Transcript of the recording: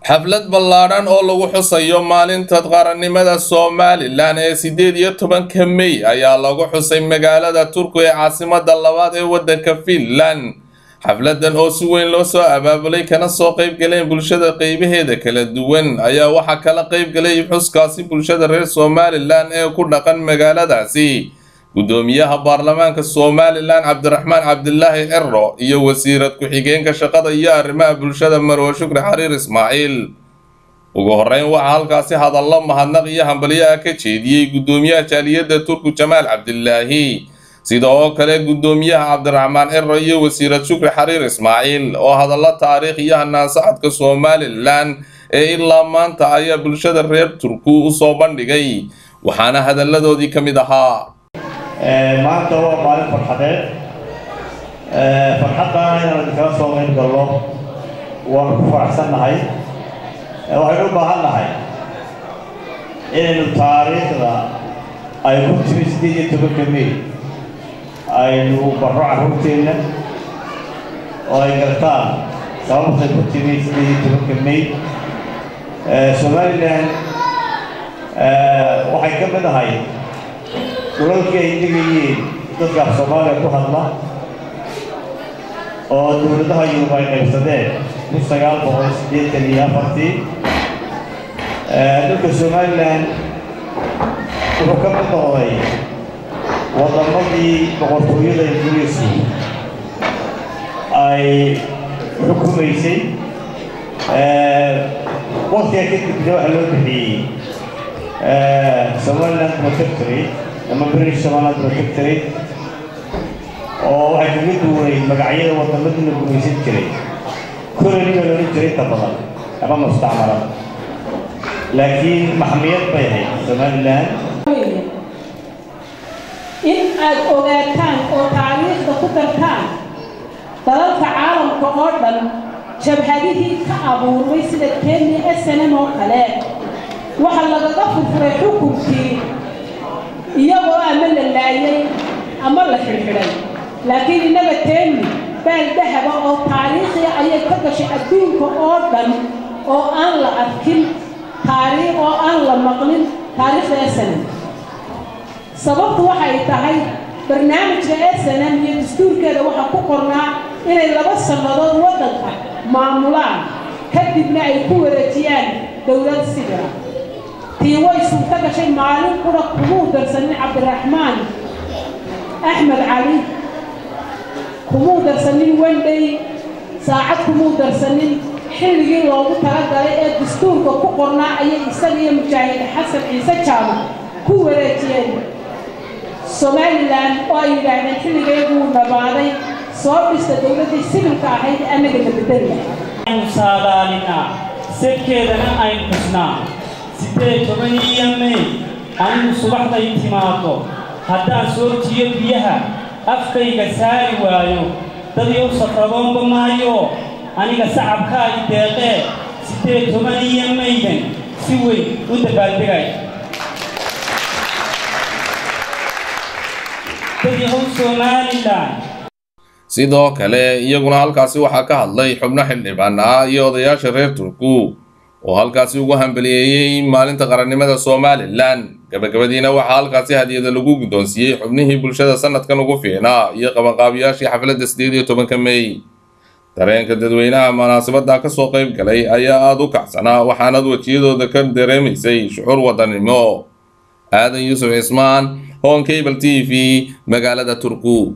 xaflad ballaaran oo lagu xusayo maalinta qaranimada Soomaaliland ee 18 May ayaa lagu xusay magaalada Turku ee caasimadda labaad ee waddanka Finland. xafladan oo si weyn loo soo abaabulay kana soo qayb galeen bulshada qaybaheeda kala duwan ayaa waxa kala qayb galay xuskaasi bulshada reer Soomaaliland ee ku dhaqan magaaladaasi. gudoomiyaha baarlamaanka Soomaaliland Cabdiraxmaan Cabdillaahi Cirro iyo wasiirad ku-xigeenka shaqada iyo arrimaha bulshada Marwo Shukri Xariir Ismaaciil. ugu horeyn waxa halkaasi hadallo mahadnaq iyo hambalyo ka jeediyay gudoomiyaha jaaliyadda Turku Jamaal Cabdillaahi, sidoo kale gudoomiyaha Cabdiraxmaan Cirro iyo wasiirad Shukri Xariir Ismaaciil oo hadallo taariikh iyo hanaan socodka Soomaaliland ee ilaa maanta ayaa bulshada reer Turku u soo bandhigay, waxaana hadalladoodii ka mid ahaa maanta waa maalin farxadeed. farxadana inaan kala soo qayb galno waan ku faraxsannahay. waxaynu u baahannahay inaynu taariikhda ay ku timi 18 May aynu barro carruurteenna oo ay gartaan sababtay ku timi 18 May. Somaliland waxay ka mid ahay dulalka ay degayiin dadka Soomaaliya ku hadla oo dowladaha Yurub ay qaybsadeen 1984. dalka Somaliland wuxuu ka mid noqday waddamadii boqortooyada Ingiriisku ay xukumaysay. waqtiga kadib waxa loo bixiyey Somaliland Protectorate ama British Somaliland Protectorate oo waxay kaga duwanay magacyada waddamadii la gumaysan jiray. koloniga loola jiray inta badan ama mustacmarad, laakiin maxmiyad bay ahayd Somaliland. in aad ogaataan oo taariikhda ku dartaan dalalka caalamka oo dhan jabhadihii ka abuurmay sida Kenya SNM oo kale waxa lagaga furfuray xukunkii iyagoo ama la laayay ama la xirxiray, laakiin inaga teeni beel dahaba oo taariikhi ayay ka gashay adduunka oo dhan oo aan la arkin taariikh oo aan la maqlin taariikhda SNM. sababtu waxay tahay barnaamijka SNM iyo dastuurkeeda waxa ku qornaa inay 2 sanadood waddanka maamulaan kadibna ay ku wareejiyaan dowlad sivil. tii way suurta gashay maalin kuna kumuu darsanin Cabdiraxmaan Axmed Cali, kumuu darsanin Wenday, saacad kumuu darsanin. xilligii loogu talagalay ee dastuurka ku qornaa ayay isaga iyo Mujaahid Xasan Ciise Jaamac ku wareejiyeen Somaliland oo ay yidhaahdeen xilligeeduu dhamaaday soo dhista dowladdii sibilka ahayd annaga la bedelay. aynu saadaalinaa sedkeedana aynu xusnaa 18 May anigu subaxday timaado haddaan soo jiyo biyaha afkayga saari waayo dad yow safradoonba maayo aniga sacabkaaga deeqee 18 Maydan si weyn u dabaaldegay. Somaliland sidoo kale iyaguna halkaasi waxaa ka hadlay xubno xildhibaan ah iyo odayaasha reer Turku oo halkaasi ugu hambaliyeeyay maalinta qarannimada Somaliland. gabagabadiina waxaa halkaasi hadiyada lagu guddoonsiiyey xubnihii bulshada sanadkan ugu fiicnaa iyo qabanqaabiyaashii xafladda 18 May. dareenka dadweynaha munaasabadda ka soo qayb galay ayaa aad u kacsanaa, waxaana wajiyadooda ka dareemaysay shucuur waddanimo. Aadan Yuusuf Cismaan, Home Cable TV, magaalada Turku.